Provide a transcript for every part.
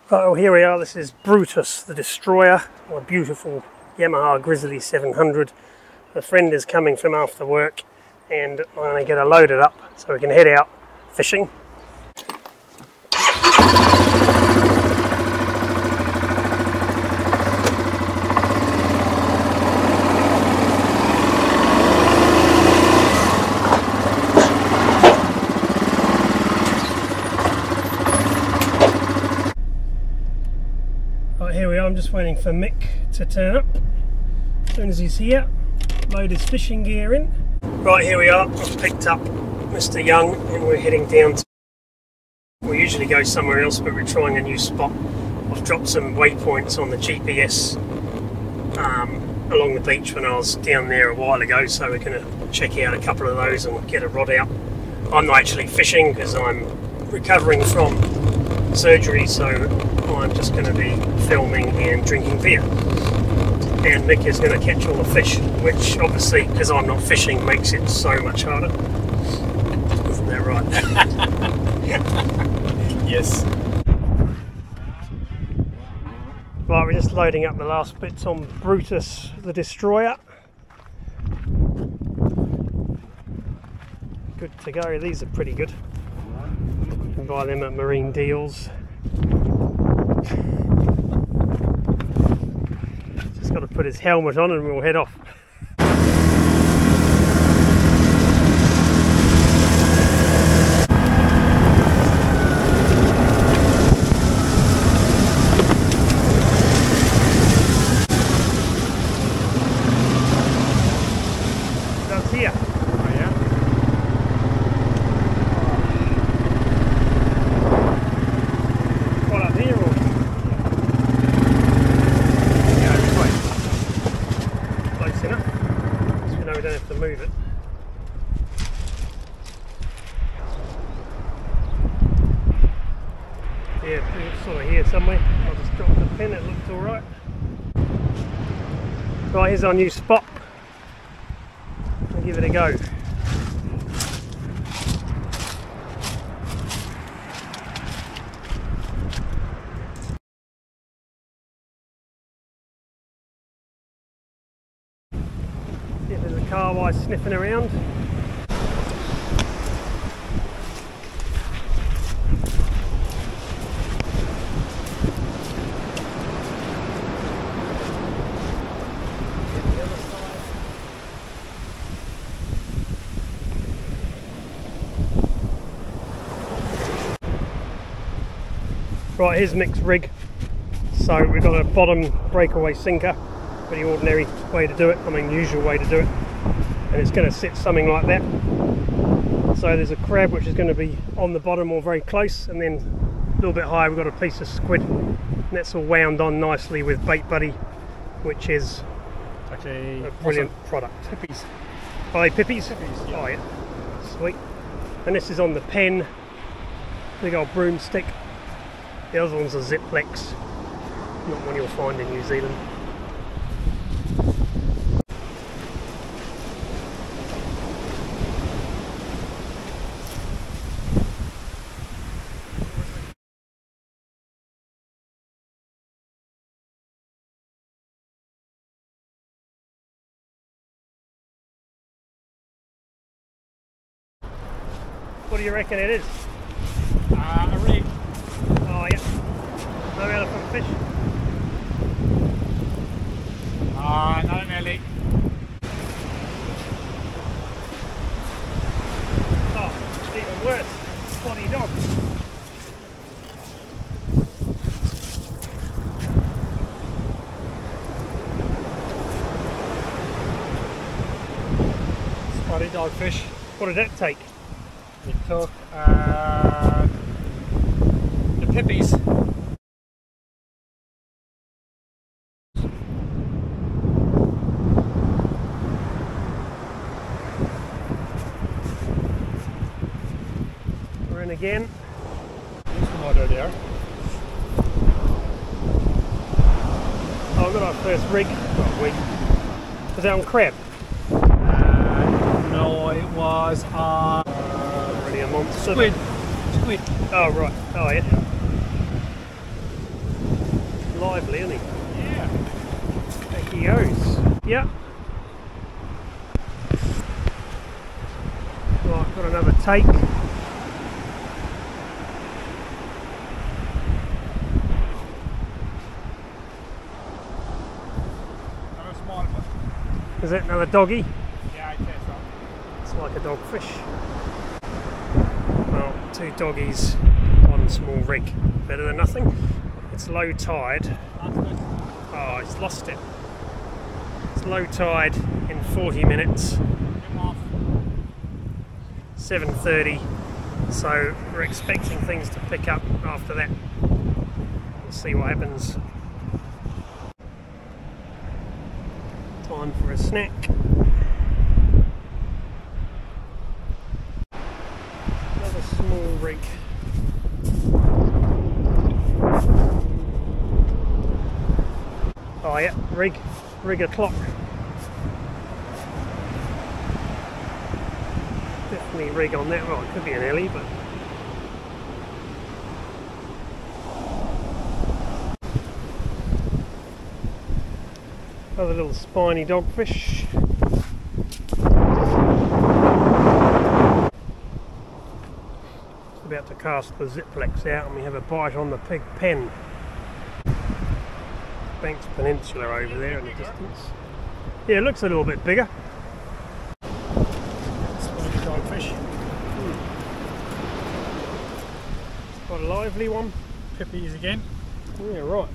Oh, here we are. This is Brutus the Destroyer, a beautiful Yamaha Grizzly 700. A friend is coming from after work and I'm going to get her loaded up so we can head out fishing. Here we are, I'm just waiting for Mick to turn up. As soon as he's here, load his fishing gear in. Right, here we are, I've picked up Mr. Young and we're heading down to... We usually go somewhere else, but we're trying a new spot. I've dropped some waypoints on the GPS along the beach when I was down there a while ago, so we're going to check out a couple of those and get a rod out. I'm not actually fishing because I'm recovering from surgery, so I'm just going to be filming and drinking beer, and Mick is going to catch all the fish, which obviously, because I'm not fishing, makes it so much harder. Isn't that right? Yes. Right, we're just loading up the last bits on Brutus the Destroyer. Good to go. These are pretty good. You can buy them at Marine Deals. Just got to put his helmet on and we'll head off. That's here. Oh yeah? What, up here or? Close enough, so we know we don't have to move it. Yeah, it's sort of here somewhere. I'll just drop the pin, it looks alright. Right, here's our new spot. We'll give it a go. See if there's a car while sniffing around. Get the other side. Right, here's Mick's rig. So we've got a bottom breakaway sinker. Pretty ordinary way to do it, I mean usual way to do it, and it's going to sit something like that. So there's a crab which is going to be on the bottom or very close, and then a little bit higher we've got a piece of squid, and that's all wound on nicely with Bait Buddy, which is Okay. a brilliant product. Pippies. Are they pippies? Pippies, yeah. Oh yeah, sweet. And this is on the pen, big old broomstick. The other one's a Ziplex, not one you'll find in New Zealand. What do you reckon it is? A rig. Oh yeah. No elephant fish. Not nearly. Oh, it's even worse. Spotty dog. Spotted dogfish. What did that take? It took the pippies. We're in again. There's the motor there. Oh, we've got our first rig. Oh, wig. Was that on crab? No, it was on Really a monster. squid. Squid. Oh right. Oh yeah. lively, isn't he? Yeah. Back he goes. Yeah. Right, got another take. Another small one. Is it another doggy? Yeah, I guess so. It's like a dogfish. Well, 2 doggies, 1 small rig. Better than nothing. It's low tide. That's good. Oh, he's lost it. It's low tide in 40 minutes. Get him off. 7:30. So we're expecting things to pick up after that. We'll see what happens. Time for a snack. Another small rig. Oh yeah, rig o'clock. Definitely rig on that. Well, it could be an ellie, but another little spiny dogfish. About to cast the Ziplex out, and we have a bite on the pig pen. Banks Peninsula over there in the distance. Yeah, it looks a little bit bigger. Spiny dogfish. Quite a lively one. Pippies again. Yeah, right.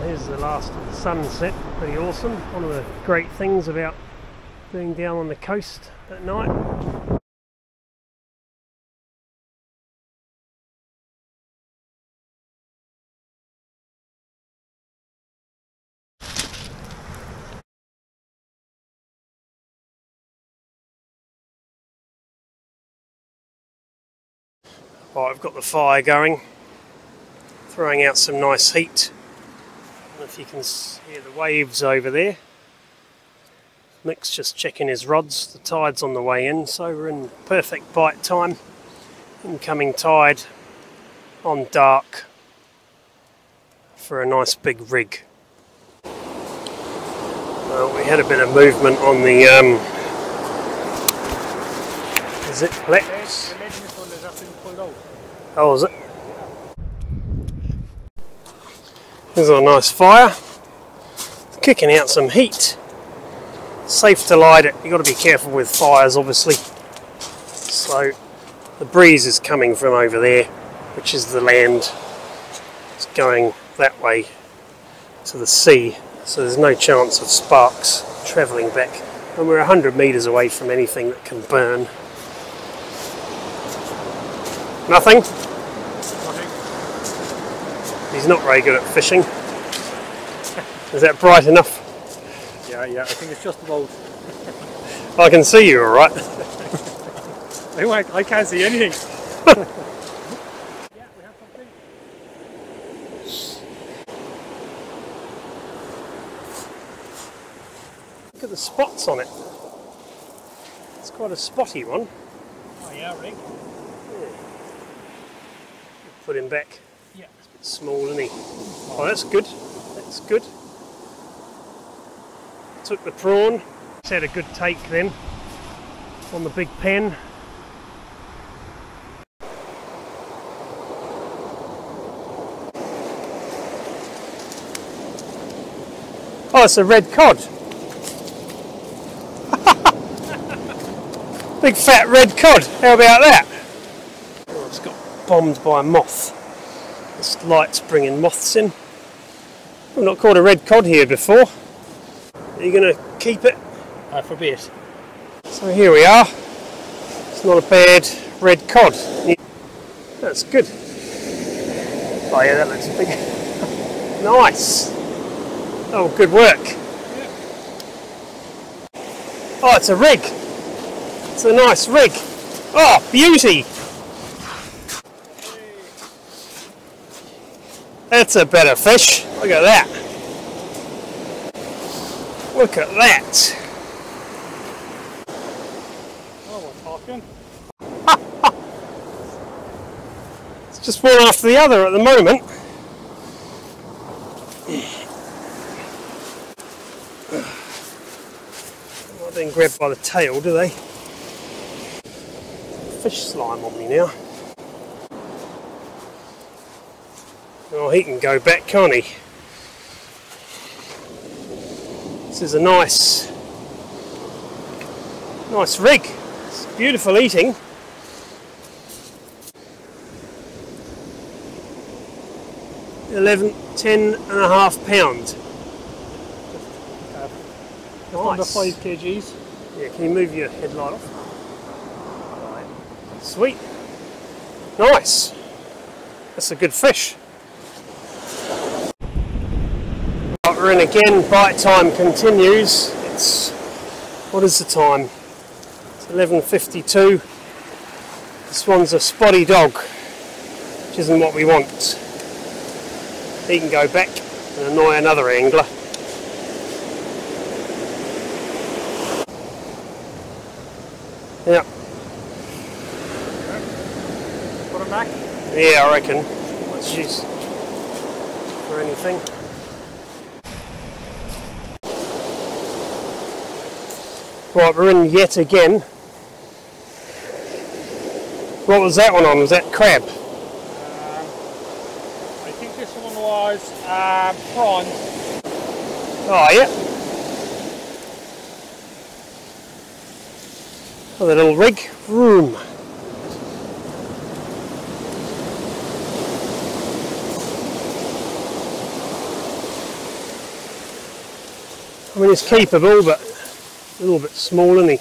Here's the last of the sunset. Pretty awesome. One of the great things about being down on the coast at night. Right, I've got the fire going, throwing out some nice heat. If you can hear the waves over there. Mick's just checking his rods. The tide's on the way in, so we're in perfect bite time. Incoming tide on dark for a nice big rig. Well, we had a bit of movement on the Ziplex. Oh, is it? There's a nice fire, kicking out some heat. Safe to light it. You've got to be careful with fires, obviously. So the breeze is coming from over there, which is the land. It's going that way to the sea, so there's no chance of sparks travelling back. And we're 100 metres away from anything that can burn. Nothing? He's not very good at fishing. Is that bright enough? Yeah, I think it's just about. I can see you alright. I can't see anything. Yeah, we have something. Look at the spots on it. It's quite a spotty one. Oh yeah, Rick. Yeah. Put him back. Yeah. It's a bit small, isn't he? Oh, that's good. That's good. Took the prawn. Just had a good take then on the big pen. Oh, it's a red cod. Big fat red cod. How about that? Oh, it's got bombed by a moth. This light's bringing moths in. I've not caught a red cod here before. Are you going to keep it? I forbid. So here we are. It's not a bad red cod. That's good. Oh yeah, that looks big. Nice. Oh, good work. Oh, it's a rig. It's a nice rig. Oh, beauty. That's a better fish. Look at that. Look at that. Oh, we're talking. It's just one after the other at the moment. Not being grabbed by the tail, do they? Fish slime on me now. Oh, he can go back, can't he? This is a nice rig. It's beautiful eating. £10.5. Under Nice. 5 kgs. Yeah, can you move your headlight off? Sweet. Nice. That's a good fish. Right, we're in again. Bite time continues. What is the time? It's 11:52. This one's a spotty dog, which isn't what we want. He can go back and annoy another angler. Yeah. Put him back. Yeah, I reckon. Let's use for anything. Right, we're in yet again. What was that one on? Was that crab? I think this one was prawn. Oh, yeah. Oh, the little rig. Vroom. I mean, it's keepable, but a little bit small, isn't he?